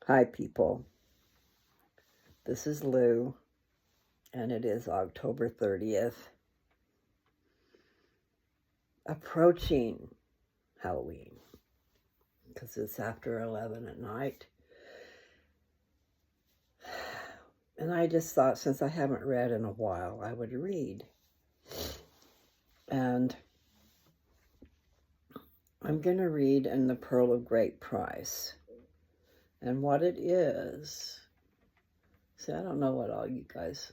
Hi, people. This is Lou, and it is October 30th, approaching Halloween, because it's after 11 at night. And I just thought, since I haven't read in a while, I would read. And I'm going to read in The Pearl of Great Price. And what it is, see, I don't know what all you guys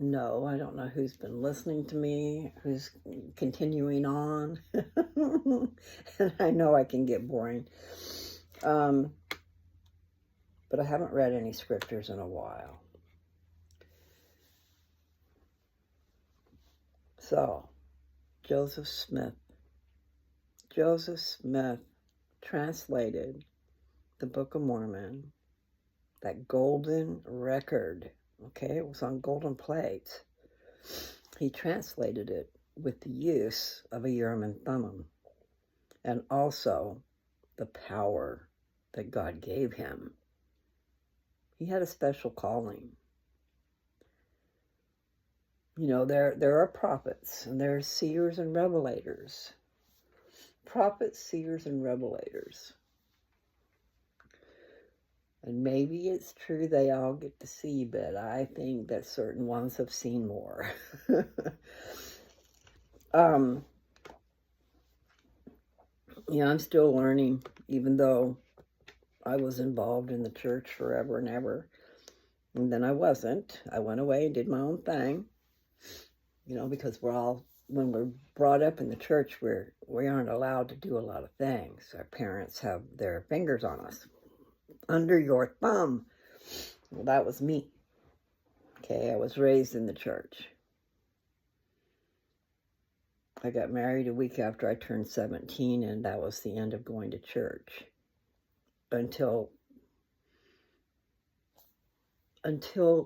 know. I don't know who's been listening to me, who's continuing on. And I know I can get boring. But I haven't read any scriptures in a while. So, Joseph Smith translated the Book of Mormon, that golden record, okay? It was on golden plates. He translated it with the use of a Urim and Thummim, and also the power that God gave him. He had a special calling. You know, there are prophets, and there are seers and revelators. Prophets, seers, and revelators. And maybe it's true they all get to see, but I think that certain ones have seen more. Yeah, I'm still learning, even though I was involved in the church forever and ever. And then I wasn't. I went away and did my own thing. You know, because when we're brought up in the church, we aren't allowed to do a lot of things. Our parents have their fingers on us. Under your thumb. Well, that was me. Okay, I was raised in the church. I got married a week after I turned 17, and that was the end of going to church. Until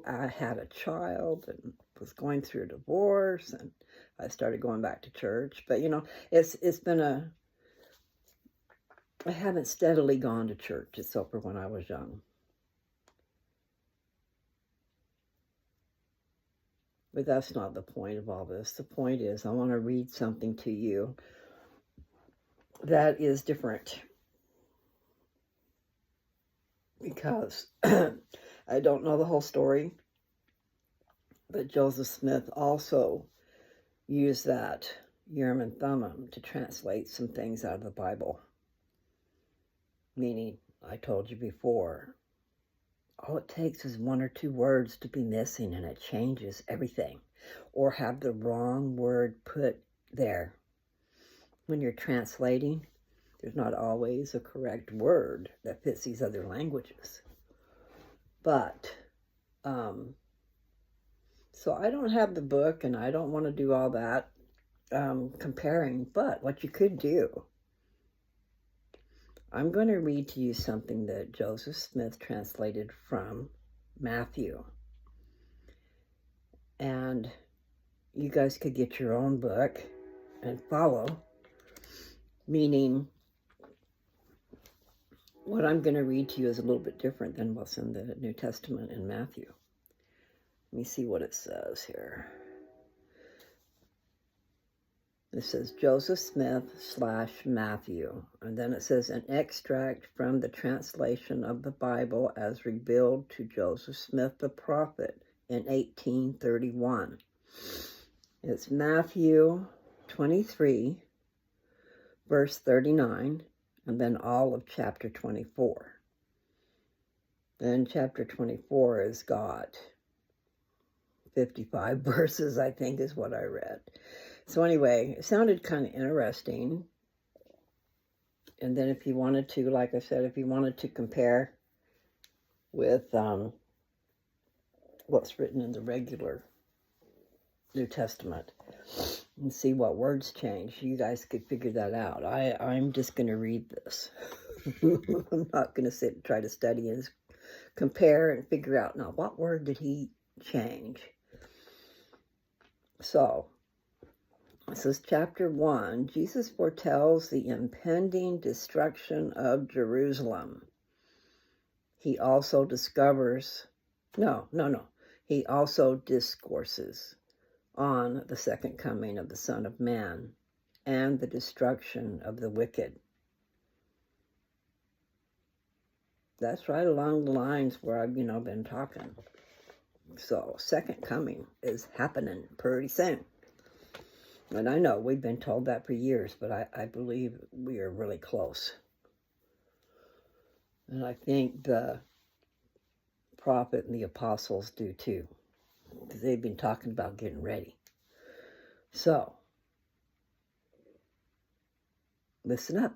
I had a child and was going through a divorce, and I started going back to church. But, you know, it's been I haven't steadily gone to church except for when I was young. But that's not the point of all this. The point is, I want to read something to you that is different. Because I don't know the whole story, but Joseph Smith also used that Urim and Thummim to translate some things out of the Bible. Meaning, I told you before, all it takes is one or two words to be missing and it changes everything. Or have the wrong word put there. When you're translating, there's not always a correct word that fits these other languages. But, so I don't have the book and I don't want to do all that comparing, but what you could do, I'm going to read to you something that Joseph Smith translated from Mathew. And you guys could get your own book and follow, meaning what I'm going to read to you is a little bit different than what's in the New Testament in Matthew. Let me see what it says here. It says Joseph Smith / Mathew. And then it says an extract from the translation of the Bible as revealed to Joseph Smith the prophet in 1831. It's Matthew 23, verse 39, and then all of chapter 24. Then chapter 24 has got 55 verses, I think, is what I read. So anyway, it sounded kind of interesting. And then if you wanted to, like I said, if you wanted to compare with what's written in the regular New Testament and see what words change, you guys could figure that out. I'm just going to read this. I'm not going to sit and try to study and compare and figure out, now, what word did he change? So, this is chapter 1. Jesus foretells the impending destruction of Jerusalem. he also discourses on the second coming of the Son of Man and the destruction of the wicked. That's right along the lines where I've, been talking. So, second coming is happening pretty soon. And I know we've been told that for years, but I believe we are really close. And I think the prophet and the apostles do too, because they've been talking about getting ready. So, listen up.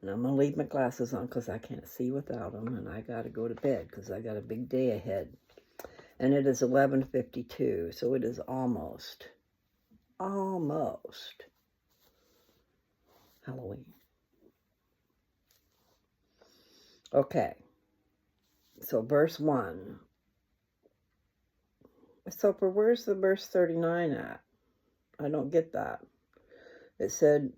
And I'm going to leave my glasses on because I can't see without them, and I got to go to bed because I got a big day ahead. And it is 11:52, so it is almost Halloween. Okay, so verse 1. So where's the verse 39 at? I don't get that. It said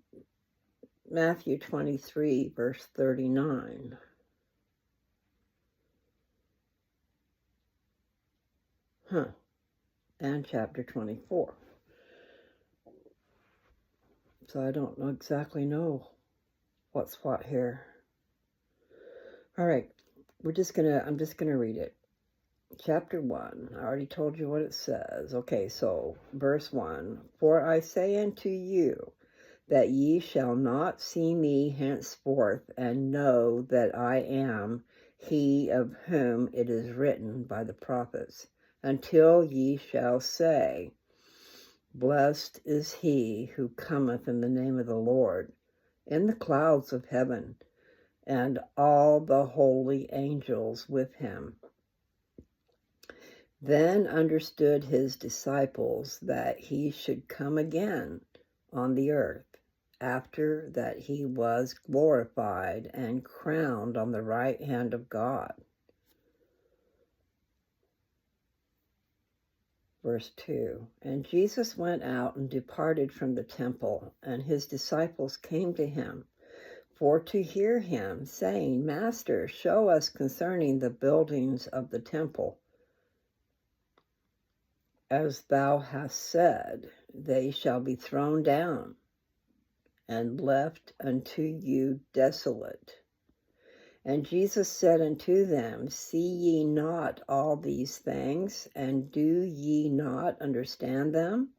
Mathew 23, verse 39. And chapter 24. So I don't exactly know what's what here. All right, I'm just gonna read it. Chapter 1, I already told you what it says. Okay, so verse 1, For I say unto you, that ye shall not see me henceforth, and know that I am he of whom it is written by the prophets, until ye shall say, Blessed is he who cometh in the name of the Lord, in the clouds of heaven, and all the holy angels with him. Then understood his disciples that he should come again on the earth, after that he was glorified and crowned on the right hand of God. Verse 2, And Jesus went out and departed from the temple, and his disciples came to him for to hear him, saying, Master, show us concerning the buildings of the temple. As thou hast said, they shall be thrown down and left unto you desolate. And Jesus said unto them, See ye not all these things, and do ye not understand them? ?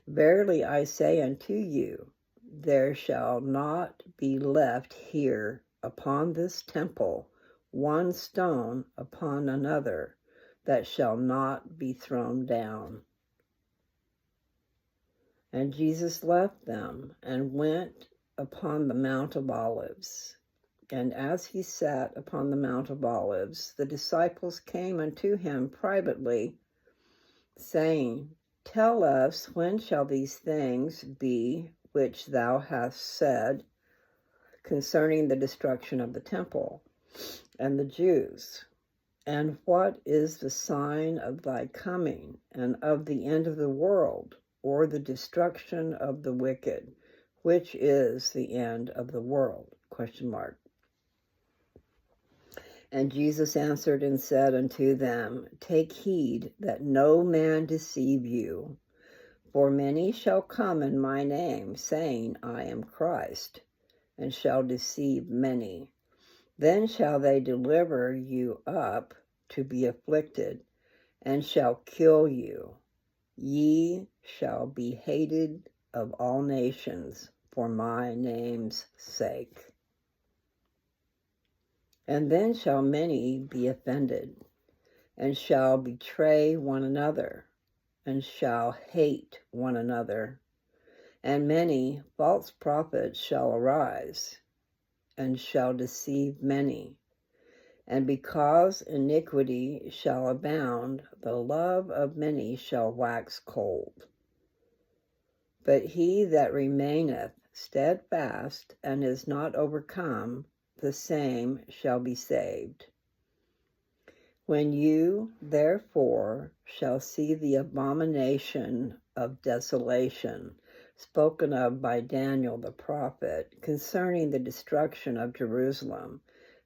Verily I say unto you, there shall not be left here upon this temple one stone upon another that shall not be thrown down. And Jesus left them and went upon the Mount of Olives. And as he sat upon the Mount of Olives, the disciples came unto him privately, saying, Tell us, when shall these things be which thou hast said concerning the destruction of the temple and the Jews? And what is the sign of thy coming and of the end of the world, or the destruction of the wicked? Which is the end of the world? ? And Jesus answered and said unto them, Take heed that no man deceive you. For many shall come in my name, saying, I am Christ, and shall deceive many. Then shall they deliver you up to be afflicted, and shall kill you. Ye shall be hated of all nations for my name's sake. And then shall many be offended, and shall betray one another, and shall hate one another. And many false prophets shall arise, and shall deceive many. And because iniquity shall abound, the love of many shall wax cold. But he that remaineth steadfast and is not overcome, the same shall be saved. When you, therefore, shall see the abomination of desolation spoken of by Daniel the prophet, concerning the destruction of Jerusalem.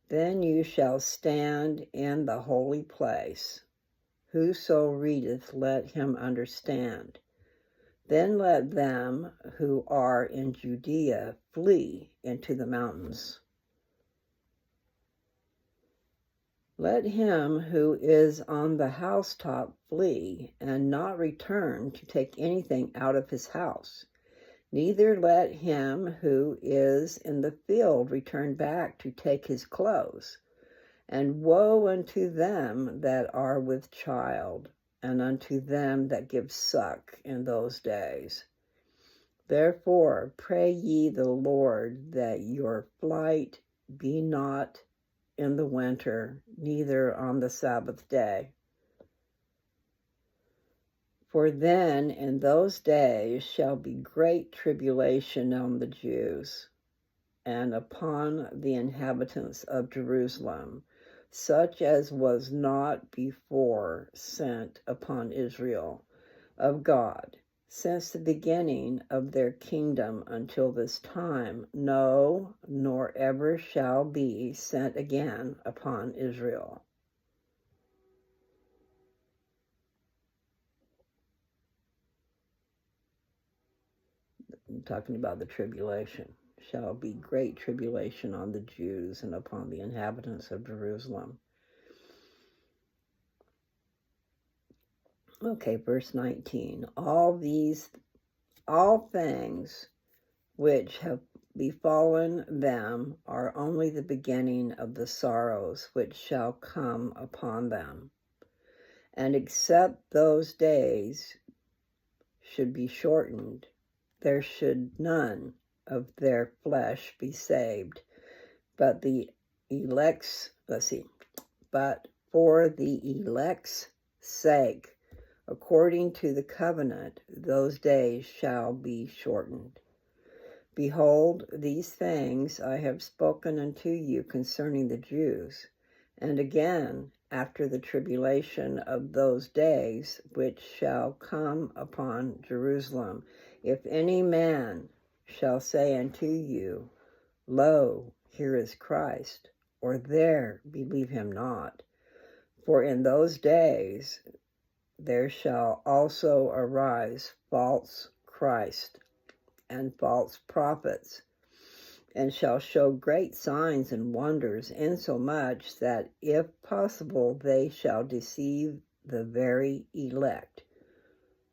Then you shall stand in the holy place. Whoso readeth, let him understand. Then let them who are in Judea flee into the mountains. Let him who is on the housetop flee, and not return to take anything out of his house. Neither let him who is in the field return back to take his clothes. And woe unto them that are with child, and unto them that give suck in those days. Therefore pray ye the Lord that your flight be not in the winter, neither on the Sabbath day. For then in those days shall be great tribulation on the Jews, and upon the inhabitants of Jerusalem, such as was not before sent upon Israel of God, since the beginning of their kingdom until this time, no, nor ever shall be sent again upon Israel. I'm talking about the tribulation. Shall be great tribulation on the Jews and upon the inhabitants of Jerusalem. Okay, verse 19. All things which have befallen them are only the beginning of the sorrows which shall come upon them. And except those days should be shortened, there should none of their flesh be saved, but for the elect's sake, according to the covenant, those days shall be shortened. Behold, these things I have spoken unto you concerning the Jews. And again, after the tribulation of those days, which shall come upon Jerusalem, if any man shall say unto you, Lo, here is Christ, or there, believe him not. For in those days there shall also arise false Christ and false prophets, and shall show great signs and wonders, insomuch that, if possible, they shall deceive the very elect,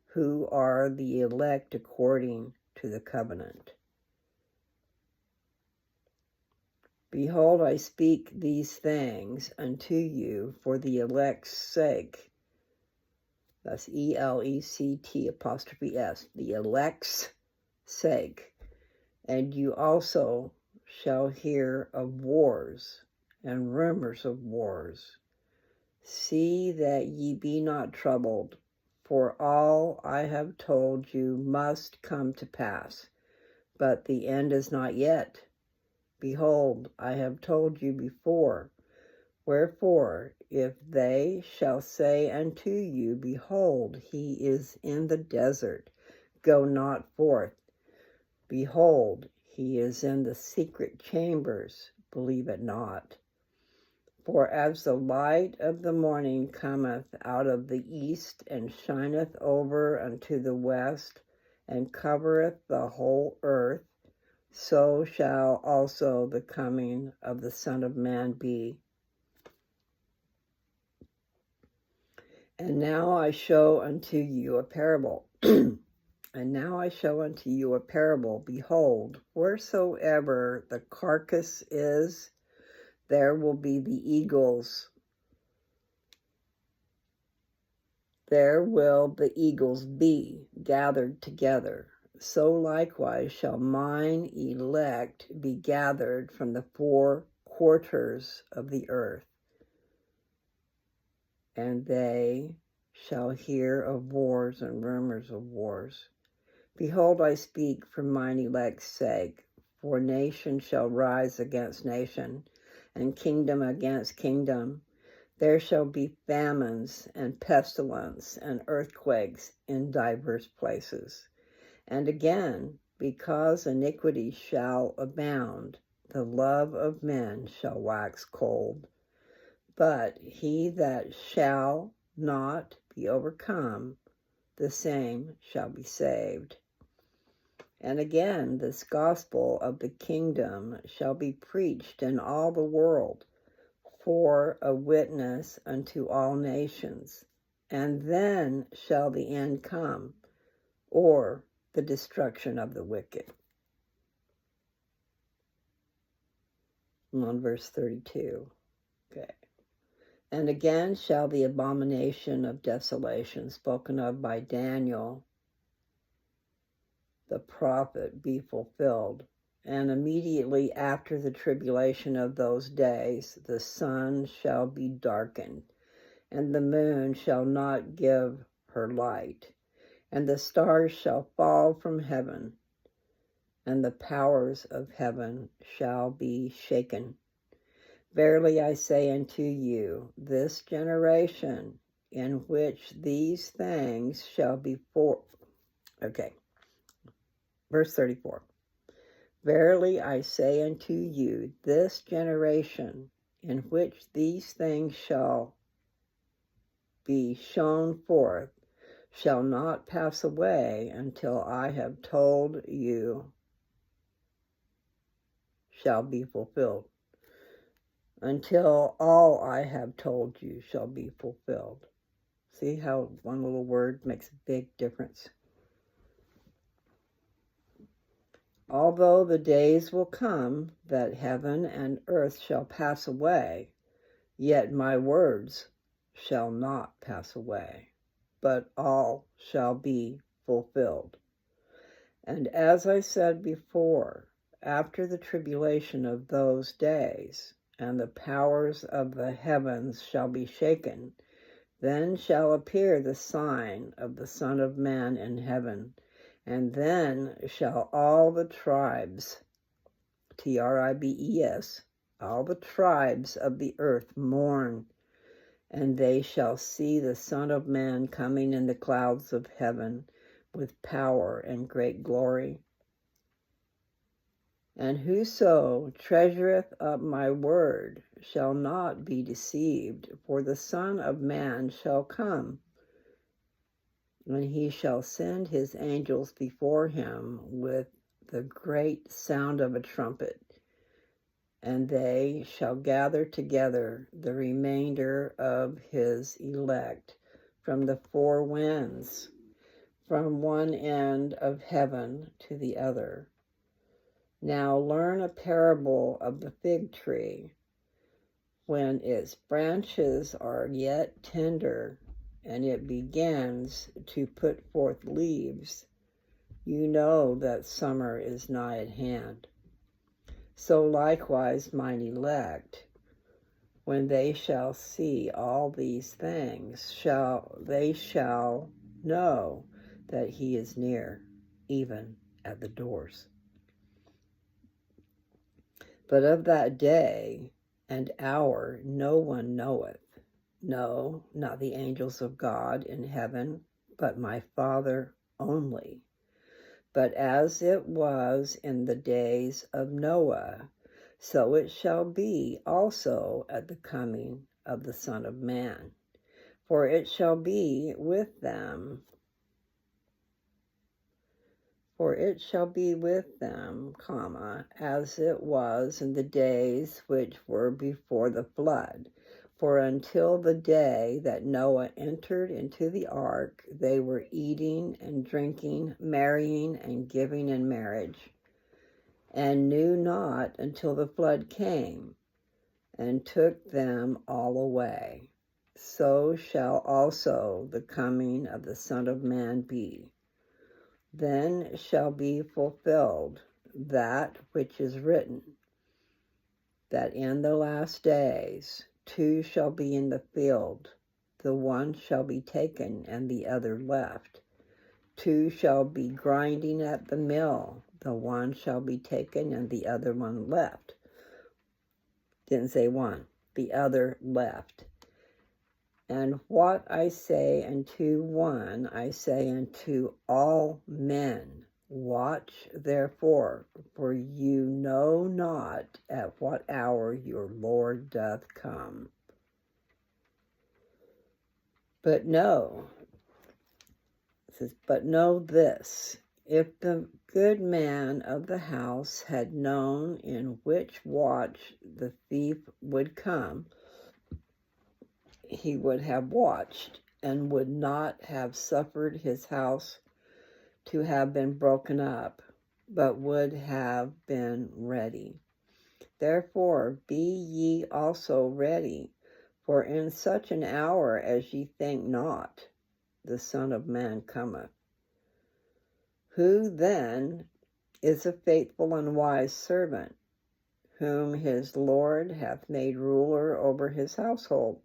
who are the elect according to the covenant. Behold, I speak these things unto you for the elect's sake. That's ELECT''S, the elect's sake. And you also shall hear of wars and rumors of wars. See that ye be not troubled, for all I have told you must come to pass, but the end is not yet. Behold, I have told you before. Wherefore, if they shall say unto you, Behold, he is in the desert, go not forth. Behold, he is in the secret chambers, believe it not. For as the light of the morning cometh out of the east, and shineth over unto the west, and covereth the whole earth, so shall also the coming of the Son of Man be. And now I show unto you a parable. Behold, wheresoever the carcass is, there will be the eagles. There will the eagles be gathered together. So likewise shall mine elect be gathered from the four quarters of the earth. And they shall hear of wars and rumors of wars. Behold, I speak for mine elect's sake, for nation shall rise against nation, and kingdom against kingdom. There shall be famines and pestilence and earthquakes in divers places. And again, because iniquity shall abound, the love of men shall wax cold. But he that shall not be overcome, the same shall be saved. And again, this gospel of the kingdom shall be preached in all the world for a witness unto all nations. And then shall the end come, or the destruction of the wicked. On verse 32. Okay. And again shall the abomination of desolation spoken of by Daniel the prophet be fulfilled. And immediately after the tribulation of those days, the sun shall be darkened, and the moon shall not give her light, and the stars shall fall from heaven, and the powers of heaven shall be shaken. Verily I say unto you, this generation in which these things shall be verse 34. Verily I say unto you, this generation in which these things shall be shown forth shall not pass away until I have told you shall be fulfilled. Until all I have told you shall be fulfilled. See how one little word makes a big difference? Although the days will come that heaven and earth shall pass away, yet my words shall not pass away, but all shall be fulfilled. And as I said before, after the tribulation of those days, and the powers of the heavens shall be shaken, then shall appear the sign of the Son of Man in heaven, and then shall all the tribes, tribes, all the tribes of the earth mourn, and they shall see the Son of Man coming in the clouds of heaven with power and great glory. And whoso treasureth up my word shall not be deceived, for the Son of Man shall come, and he shall send his angels before him with the great sound of a trumpet, and they shall gather together the remainder of his elect from the four winds, from one end of heaven to the other. Now learn a parable of the fig tree. When its branches are yet tender, and it begins to put forth leaves, you know that summer is nigh at hand. So likewise mine elect, when they shall see all these things, they shall know that he is near, even at the doors. But of that day and hour no one knoweth, no, not the angels of God in heaven, but my Father only. But as it was in the days of Noah, so it shall be also at the coming of the Son of Man. For it shall be with them, as it was in the days which were before the flood. For until the day that Noah entered into the ark, they were eating and drinking, marrying and giving in marriage, and knew not until the flood came and took them all away. So shall also the coming of the Son of Man be. Then shall be fulfilled that which is written, that in the last days 2 shall be in the field, the one shall be taken and the other left. 2 shall be grinding at the mill, the one shall be taken and the other one left. Didn't say one, the other left. And what I say unto one, I say unto all men, Watch therefore, for you know not at what hour your Lord doth come. But know, it says, but know this, if the good man of the house had known in which watch the thief would come, he would have watched and would not have suffered his house to have been broken up, but would have been ready. Therefore be ye also ready, for in such an hour as ye think not, the Son of Man cometh. Who then is a faithful and wise servant, whom his Lord hath made ruler over his household,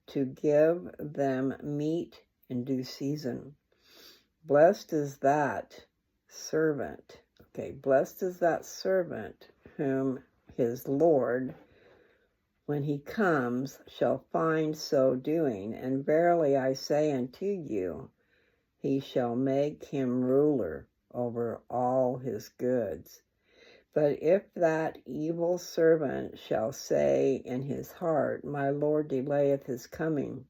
to give them meat in due season? Blessed is that servant. Okay, blessed is that servant whom his Lord, when he comes, shall find so doing. And verily I say unto you, he shall make him ruler over all his goods. But if that evil servant shall say in his heart, my Lord delayeth his coming,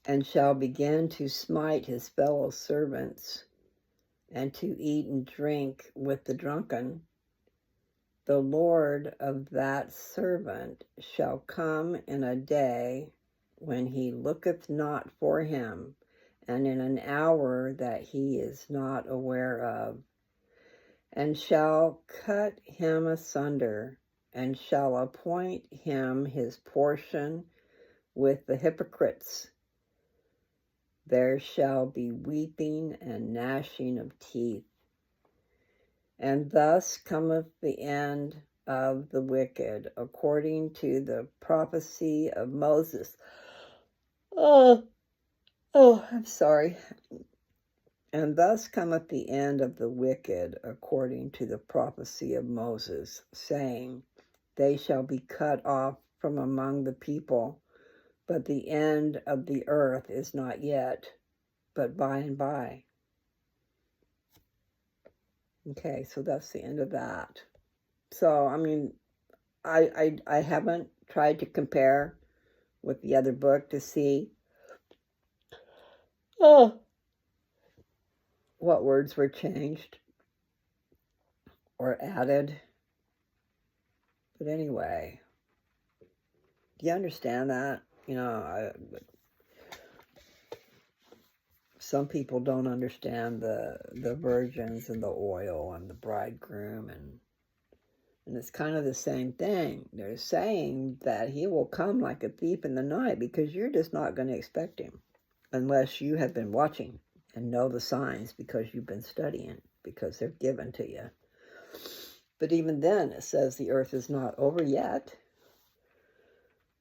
and shall begin to smite his fellow servants, and to eat and drink with the drunken, the Lord of that servant shall come in a day when he looketh not for him, and in an hour that he is not aware of, and shall cut him asunder, and shall appoint him his portion with the hypocrites. There shall be weeping and gnashing of teeth. And thus cometh the end of the wicked, according to the prophecy of Moses. I'm sorry. And thus cometh the end of the wicked, according to the prophecy of Moses, saying, they shall be cut off from among the people, but the end of the earth is not yet, but by and by. Okay, so that's the end of that. So, I mean, I haven't tried to compare with the other book to see what words were changed or added. But anyway, do you understand that? You know, some people don't understand the virgins and the oil and the bridegroom, and it's kind of the same thing. They're saying that he will come like a thief in the night because you're just not going to expect him unless you have been watching and know the signs because you've been studying, because they're given to you. But even then, it says the earth is not over yet.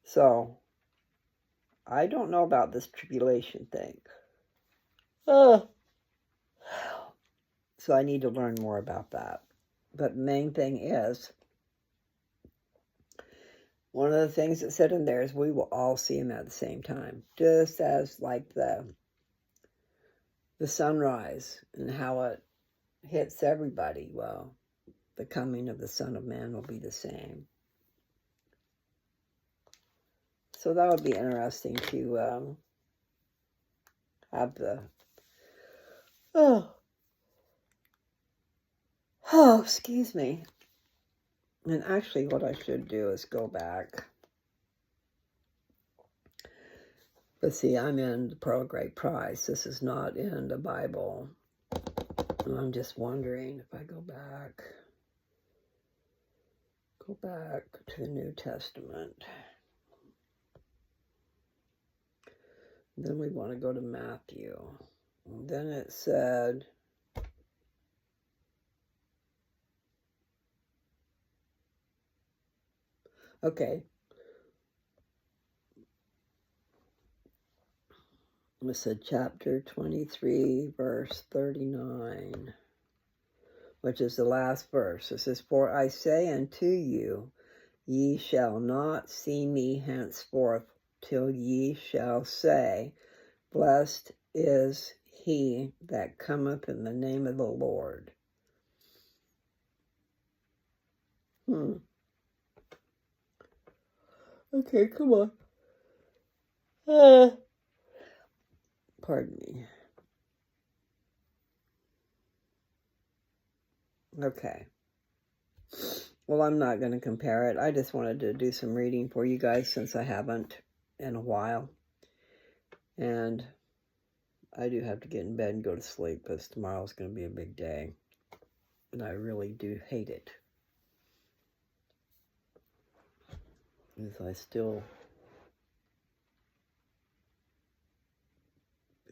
So, I don't know about this tribulation thing. So I need to learn more about that. But the main thing is, one of the things that said in there is we will all see him at the same time. Just as like the sunrise and how it hits everybody. Well, the coming of the Son of Man will be the same. So that would be interesting to have the... Oh, excuse me. And actually what I should do is go back. But see, I'm in the Pearl of Great Price. This is not in the Bible. And I'm just wondering if I go back to the New Testament. Then we want to go to Matthew. And then it said, okay, it said chapter 23, verse 39, which is the last verse. It says, for I say unto you, ye shall not see me henceforth till ye shall say, blessed is he that cometh in the name of the Lord. Okay, come on. Pardon me. Okay. Well, I'm not going to compare it. I just wanted to do some reading for you guys since I haven't in a while. And I do have to get in bed and go to sleep because tomorrow's going to be a big day. And I really do hate it. Because I still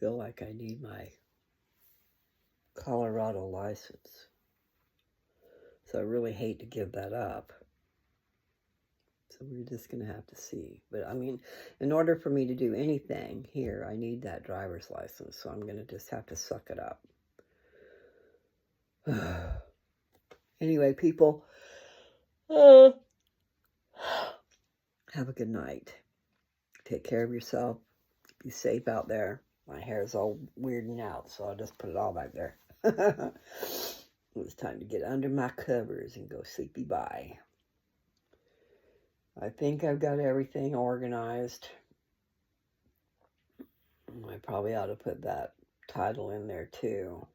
feel like I need my Colorado license. So I really hate to give that up. So we're just going to have to see. But I mean, in order for me to do anything here, I need that driver's license. So I'm going to just have to suck it up. Anyway, people, have a good night. Take care of yourself. Be safe out there. My hair is all weirding out, so I'll just put it all back there. It's time to get under my covers and go sleepy bye. I think I've got everything organized. I probably ought to put that title in there too.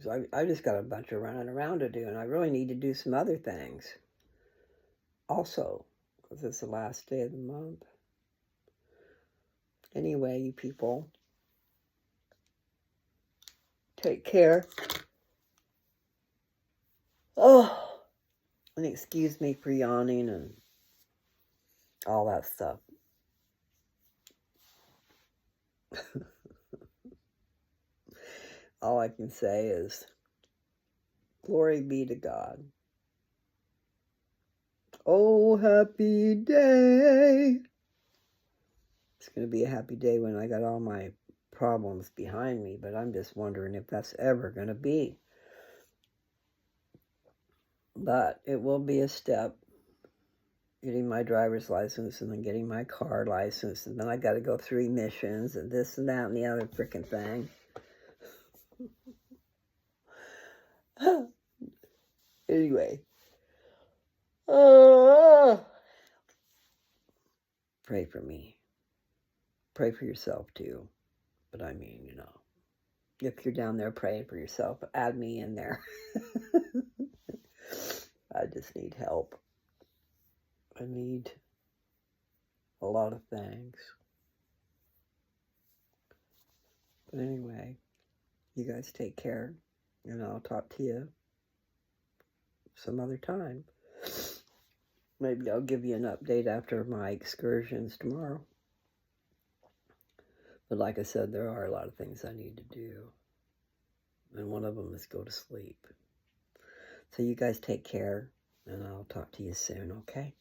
So I just got a bunch of running around to do, and I really need to do some other things also, because it's the last day of the month. Anyway, you people, take care. Oh, and excuse me for yawning and all that stuff. All I can say is, glory be to God. Oh, happy day. It's going to be a happy day when I got all my problems behind me, but I'm just wondering if that's ever going to be. But it will be a step, getting my driver's license and then getting my car license, and then I got to go through emissions and this and that and the other freaking thing. Anyway, pray for me. Pray for yourself too. But I mean, you know, if you're down there praying for yourself, add me in there. I just need help. I need a lot of things. But anyway, you guys take care, and I'll talk to you some other time. Maybe I'll give you an update after my excursions tomorrow. But like I said, there are a lot of things I need to do. And one of them is go to sleep. So you guys take care, and I'll talk to you soon, okay?